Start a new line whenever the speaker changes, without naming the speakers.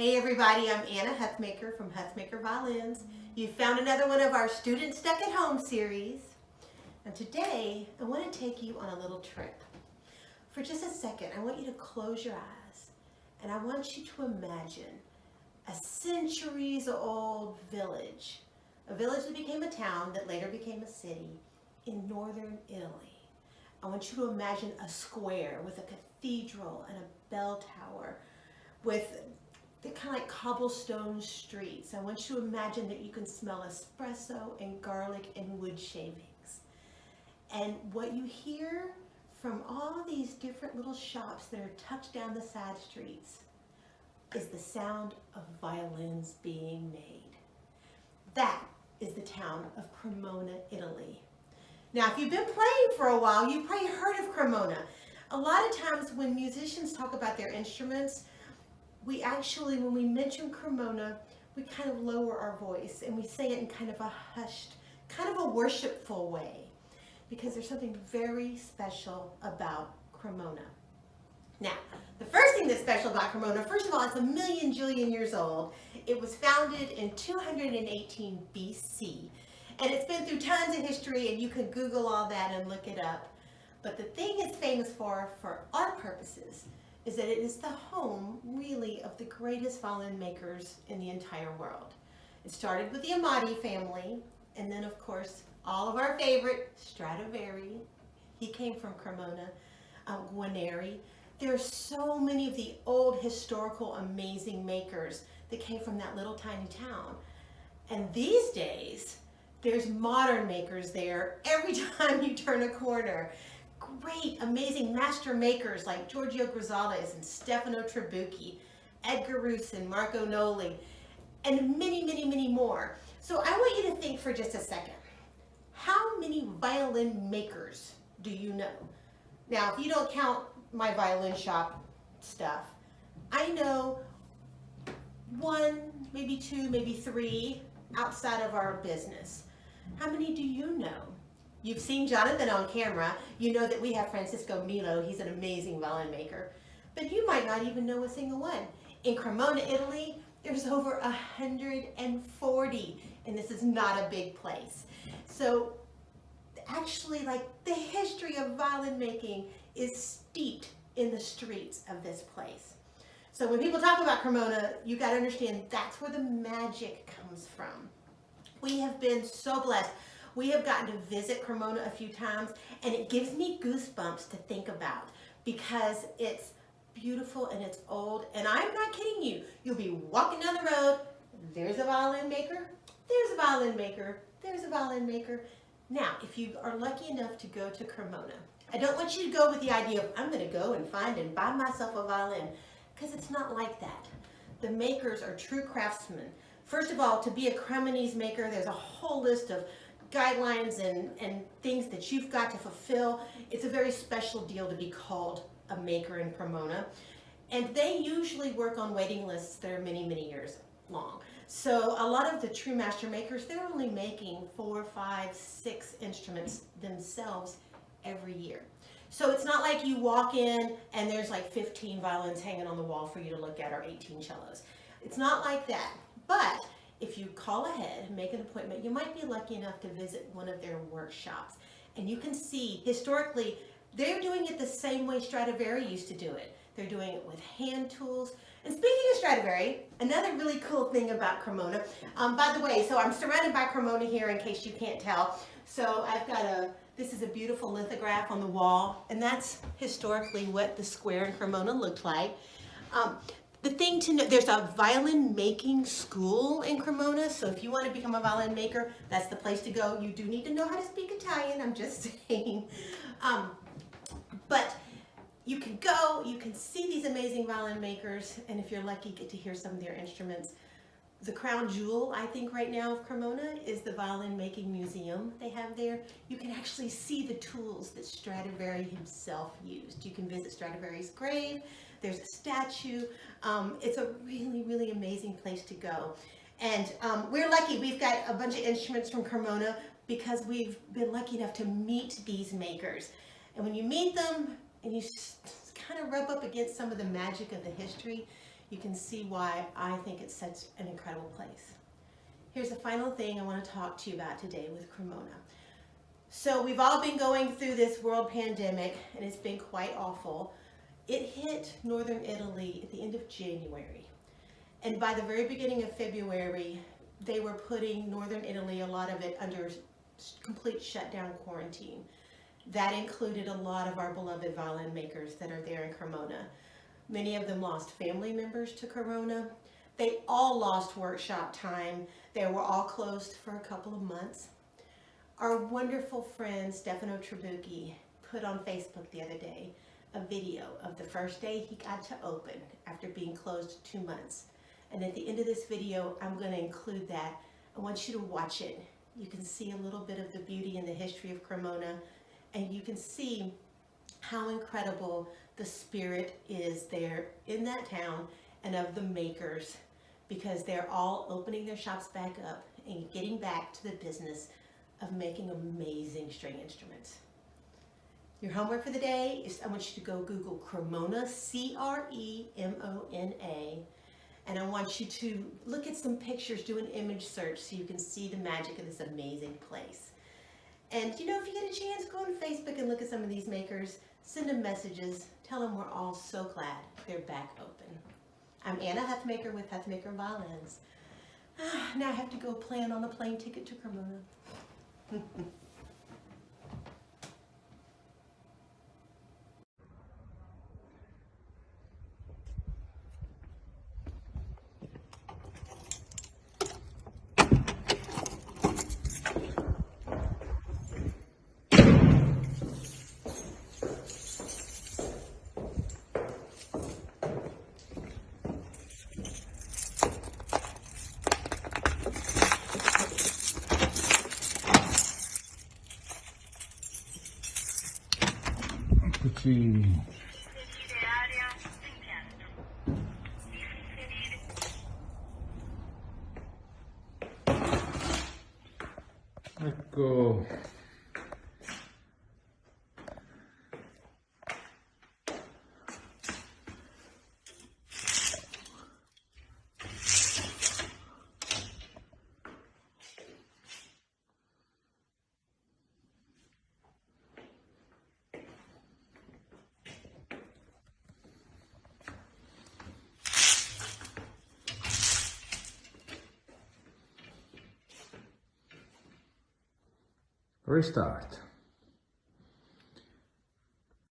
Hey everybody, I'm Anna Huthmaker from Huthmaker Violins. You found another one of our Student Stuck at Home series. And today, I want to take you on a little trip. For just a second, I want you to close your eyes and I want you to imagine a centuries-old village. A village that became a town that later became a city in northern Italy. I want you to imagine a square with a cathedral and a bell tower with the kind of like cobblestone streets. I want you to imagine that you can smell espresso and garlic and wood shavings. And what you hear from all these different little shops that are tucked down the side streets is the sound of violins being made. That is the town of Cremona, Italy. Now, if you've been playing for a while, you've probably heard of Cremona. A lot of times when musicians talk about their instruments, we actually, when we mention Cremona, we kind of lower our voice and we say it in kind of a hushed, kind of a worshipful way, because there's something very special about Cremona. Now, the first thing that's special about Cremona, first of all, it's a million jillion years old. It was founded in 218 BC, and it's been through tons of history, and you can Google all that and look it up. But the thing it's famous for our purposes, is that it is the home, really, of the greatest violin makers in the entire world. It started with the Amati family, and then, of course, all of our favorite, Stradivari. He came from Cremona, Guarneri. There are so many of the old, historical, amazing makers that came from that little tiny town. And these days, there's modern makers there every time you turn a corner. Great, amazing master makers like Giorgio Grisales and Stefano Trabucchi, Edgar Russ and Marco Nolli, and many, many, many more. So I want you to think for just a second. How many violin makers do you know? Now, if you don't count my violin shop stuff, I know one, maybe two, maybe three outside of our business. How many do you know? You've seen Jonathan on camera. You know that we have Francisco Milo. He's an amazing violin maker. But you might not even know a single one. In Cremona, Italy, there's over 140, and this is not a big place. So actually, like, the history of violin making is steeped in the streets of this place. So when people talk about Cremona, you got to understand that's where the magic comes from. We have been so blessed. We have gotten to visit Cremona a few times, and it gives me goosebumps to think about because it's beautiful and it's old, and I'm not kidding you. You'll be walking down the road, there's a violin maker, there's a violin maker, there's a violin maker. Now, if you are lucky enough to go to Cremona, I don't want you to go with the idea of, I'm going to go and find and buy myself a violin, because it's not like that. The makers are true craftsmen. First of all, to be a Cremonese maker, there's a whole list of guidelines and things that you've got to fulfill. It's a very special deal to be called a maker in Cremona. And they usually work on waiting lists that are many, many years long. So a lot of the true master makers, they're only making 4, 5, 6 instruments themselves every year. So it's not like you walk in and there's like 15 violins hanging on the wall for you to look at, or 18 cellos. It's not like that. But if you call ahead and make an appointment, you might be lucky enough to visit one of their workshops. And you can see, historically, they're doing it the same way Stradivari used to do it. They're doing it with hand tools. And speaking of Stradivari, another really cool thing about Cremona, by the way, so I'm surrounded by Cremona here in case you can't tell. So I've got this is a beautiful lithograph on the wall, and that's historically what the square in Cremona looked like. The thing to know, there's a violin making school in Cremona, so if you want to become a violin maker, that's the place to go. You do need to know how to speak Italian, I'm just saying. But you can go, you can see these amazing violin makers, and if you're lucky, get to hear some of their instruments. The crown jewel, I think, right now of Cremona is the violin making museum they have there. You can actually see the tools that Stradivari himself used. You can visit Stradivari's grave. There's a statue. It's a really, really amazing place to go. And we're lucky. We've got a bunch of instruments from Cremona because we've been lucky enough to meet these makers. And when you meet them and you kind of rub up against some of the magic of the history, you can see why I think it's such an incredible place. Here's the final thing I want to talk to you about today with Cremona. So we've all been going through this world pandemic, and it's been quite awful. It hit northern Italy at the end of January. And by the very beginning of February, they were putting northern Italy, a lot of it, under complete shutdown quarantine. That included a lot of our beloved violin makers that are there in Cremona. Many of them lost family members to Corona. They all lost workshop time. They were all closed for a couple of months. Our wonderful friend Stefano Trabucchi put on Facebook the other day a video of the first day he got to open after being closed 2 months. And at the end of this video, I'm going to include that. I want you to watch it. You can see a little bit of the beauty and the history of Cremona, and you can see how incredible the spirit is there in that town and of the makers, because they're all opening their shops back up and getting back to the business of making amazing string instruments. Your homework for the day is I want you to go Google Cremona, C-R-E-M-O-N-A, and I want you to look at some pictures, do an image search so you can see the magic of this amazing place. And you know, if you get a chance, go on Facebook and look at some of these makers, send them messages, tell them we're all so glad they're back open. I'm Anna Huthmaker with Huthmaker Violins. Now I have to go plan on a plane ticket to Cremona.
Ecco. Restart.